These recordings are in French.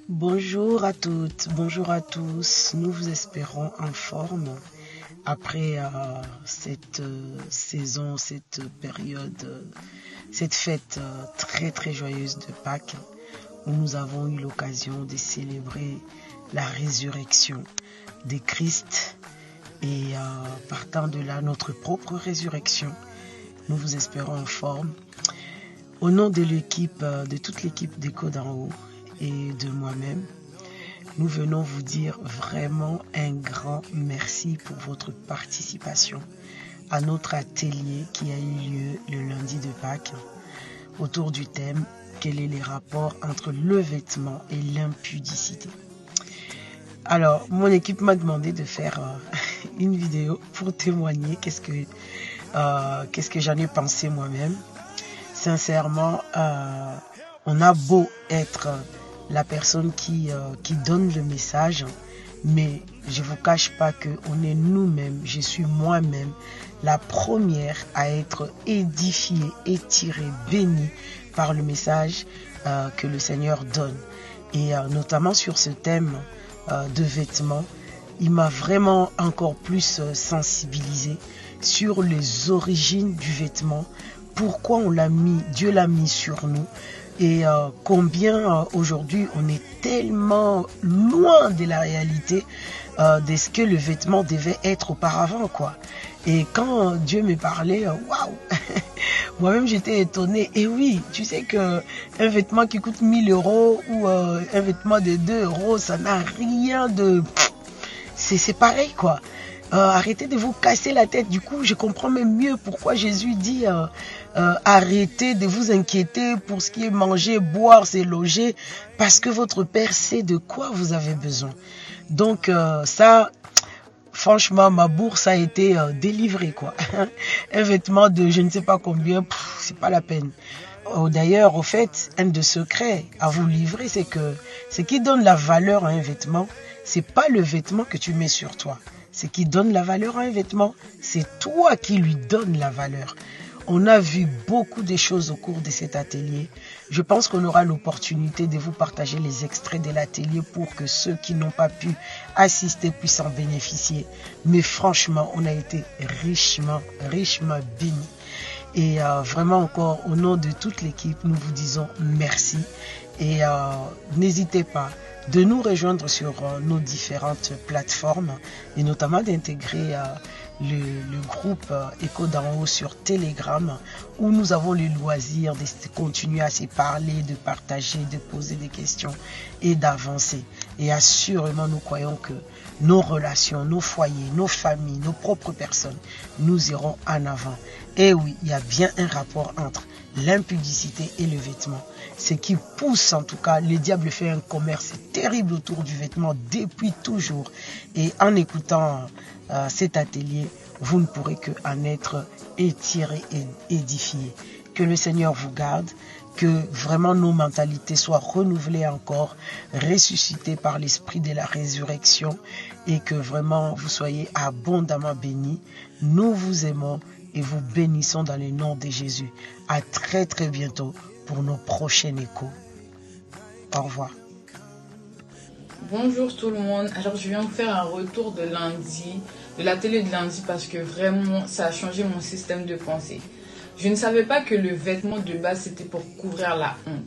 Bonjour à toutes, bonjour à tous. Nous vous espérons en forme après cette saison, cette période, cette fête très joyeuse de Pâques où nous avons eu l'occasion de célébrer la résurrection de Christ et partant de là notre propre résurrection. Nous vous espérons en forme. Au nom de l'équipe, de toute l'équipe d'Écho d'en haut et de moi-même, nous venons vous dire vraiment un grand merci pour votre participation à notre atelier qui a eu lieu le lundi de Pâques autour du thème « Quel est les rapports entre le vêtement et l'impudicité ?» Alors, mon équipe m'a demandé de faire une vidéo pour témoigner qu'est-ce que j'en ai pensé moi-même. Sincèrement, on a beau être la personne qui donne le message, mais je ne vous cache pas qu'on est nous-mêmes, je suis moi-même la première à être édifiée, étirée, bénie par le message que le Seigneur donne. Et notamment sur ce thème de vêtements, il m'a vraiment encore plus sensibilisée sur les origines du vêtement, pourquoi on l'a mis, Dieu l'a mis sur nous et combien aujourd'hui on est tellement loin de la réalité de ce que le vêtement devait être auparavant, quoi. Et quand Dieu me parlait, waouh, moi-même j'étais étonnée. Et oui, tu sais que un vêtement qui coûte 1000 € ou un vêtement de 2 €, ça n'a rien de... C'est pareil, quoi. Arrêtez de vous casser la tête. Du coup, je comprends même mieux pourquoi Jésus dit arrêtez de vous inquiéter pour ce qui est manger, boire, se loger, parce que votre Père sait de quoi vous avez besoin. Donc ça, franchement, ma bourse a été délivrée, quoi. Un vêtement de je ne sais pas combien, c'est pas la peine. D'ailleurs, au fait, un de secrets à vous livrer, c'est que ce qui donne la valeur à un vêtement, c'est pas le vêtement que tu mets sur toi. Ce qui donne la valeur à un vêtement, c'est toi qui lui donnes la valeur. On a vu beaucoup de choses au cours de cet atelier. Je pense qu'on aura l'opportunité de vous partager les extraits de l'atelier pour que ceux qui n'ont pas pu assister puissent en bénéficier. Mais franchement, on a été richement bénis. Et vraiment encore, au nom de toute l'équipe, nous vous disons merci. Et n'hésitez pas de nous rejoindre sur nos différentes plateformes et notamment d'intégrer le groupe Écho d'en haut sur Telegram où nous avons le loisir de continuer à se parler, de partager, de poser des questions et d'avancer. Et assurément, nous croyons que nos relations, nos foyers, nos familles, nos propres personnes, nous irons en avant. Et oui, il y a bien un rapport entre l'impudicité et le vêtement. Ce qui pousse, en tout cas, le diable fait un commerce terrible autour du vêtement depuis toujours. Et en écoutant cet atelier, vous ne pourrez qu'en être étiré et édifié. Que le Seigneur vous garde, que vraiment nos mentalités soient renouvelées encore, ressuscitées par l'esprit de la résurrection et que vraiment vous soyez abondamment bénis. Nous vous aimons et vous bénissons dans le nom de Jésus. À très bientôt pour nos prochains échos. Au revoir. Bonjour tout le monde. Alors je viens vous faire un retour de lundi, de l'atelier de lundi parce que vraiment ça a changé mon système de pensée. Je ne savais pas que le vêtement de base c'était pour couvrir la honte.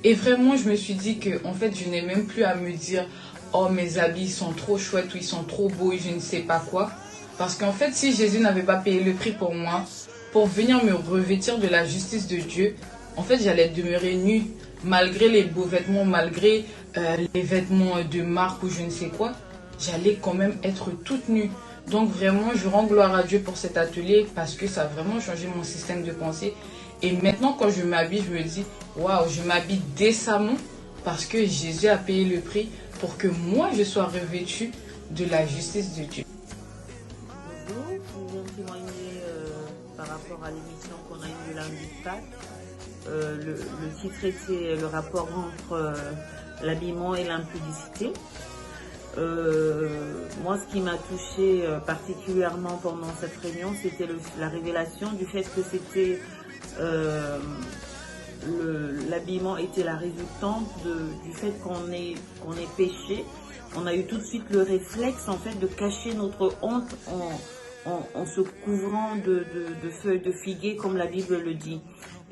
Et vraiment je me suis dit que en fait je n'ai même plus à me dire oh mes habits sont trop chouettes ou ils sont trop beaux et je ne sais pas quoi. Parce qu'en fait si Jésus n'avait pas payé le prix pour moi, pour venir me revêtir de la justice de Dieu, en fait j'allais demeurer nue. Malgré les beaux vêtements, malgré les vêtements de marque ou je ne sais quoi, j'allais quand même être toute nue. Donc vraiment, je rends gloire à Dieu pour cet atelier parce que ça a vraiment changé mon système de pensée. Et maintenant, quand je m'habille, je me dis, waouh, je m'habille décemment parce que Jésus a payé le prix pour que moi, je sois revêtue de la justice de Dieu. Bonjour, je viens témoigner par rapport à l'émission qu'on a eue le lundi de Pâques. Le titre était le rapport entre l'habillement et l'impudicité. Moi, ce qui m'a touchée particulièrement pendant cette réunion, c'était la révélation du fait que c'était l'habillement était la résultante du fait qu'on ait péché. On a eu tout de suite le réflexe en fait de cacher notre honte en se couvrant de feuilles de figuier comme la Bible le dit.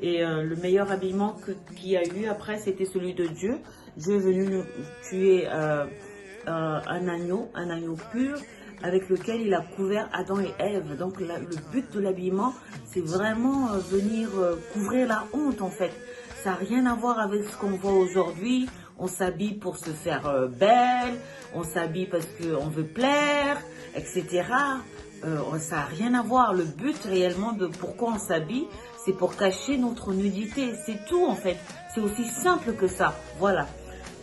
Et le meilleur habillement qu'il y a eu après, c'était celui de Dieu. Dieu est venu tuer un agneau pur avec lequel il a couvert Adam et Ève. Donc le but de l'habillement, c'est vraiment venir couvrir la honte en fait. Ça n'a rien à voir avec ce qu'on voit aujourd'hui. On s'habille pour se faire belle, on s'habille parce qu'on veut plaire, etc. Ça n'a rien à voir. Le but réellement de pourquoi on s'habille, c'est pour cacher notre nudité. C'est tout en fait. C'est aussi simple que ça. Voilà.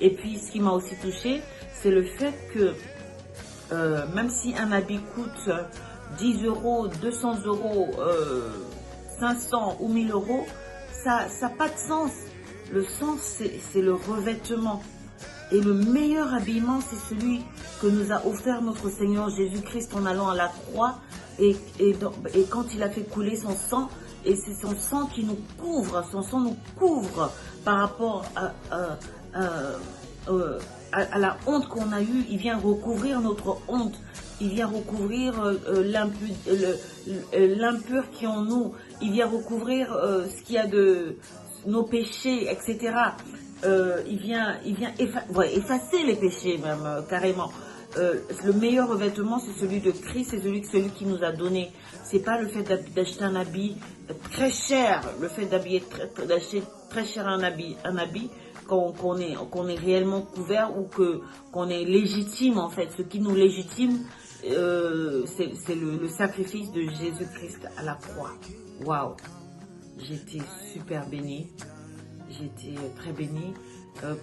Et puis ce qui m'a aussi touchée, c'est le fait que même si un habit coûte 10 euros, 200 euros, 500 ou 1000 euros, ça n'a pas de sens. Le sens, c'est le revêtement. Et le meilleur habillement, c'est celui que nous a offert notre Seigneur Jésus-Christ en allant à la croix et quand il a fait couler son sang. Et c'est son sang qui nous couvre, son sang nous couvre par rapport à la honte qu'on a eue. Il vient recouvrir notre honte, il vient recouvrir l'impur qui est en nous, il vient recouvrir ce qu'il y a de nos péchés, etc. Il vient effacer les péchés même, carrément. Le meilleur revêtement, c'est celui de Christ, c'est celui qui nous a donné. C'est pas le fait d'acheter un habit très cher, le fait d'acheter très cher un habit qu'on est réellement couvert ou qu'on est légitime en fait. Ce qui nous légitime, c'est le sacrifice de Jésus-Christ à la croix. Waouh! J'étais super bénie, j'étais très bénie.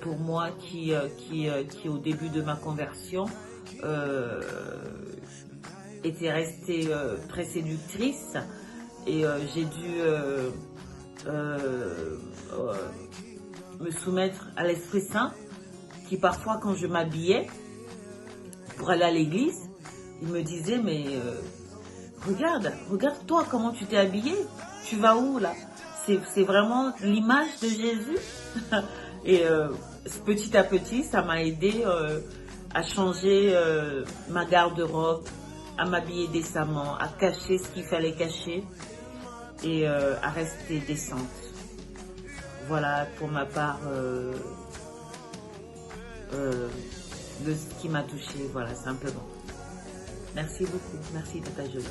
Pour moi qui au début de ma conversion était restée très séductrice et j'ai dû me soumettre à l'Esprit Saint qui parfois quand je m'habillais pour aller à l'église, il me disait mais regarde toi comment tu t'es habillée, tu vas où là? C'est vraiment l'image de Jésus. Et petit à petit, ça m'a aidé à changer ma garde-robe, à m'habiller décemment, à cacher ce qu'il fallait cacher et à rester décente. Voilà pour ma part de ce qui m'a touchée, voilà simplement. Merci beaucoup, merci Tata Jolie.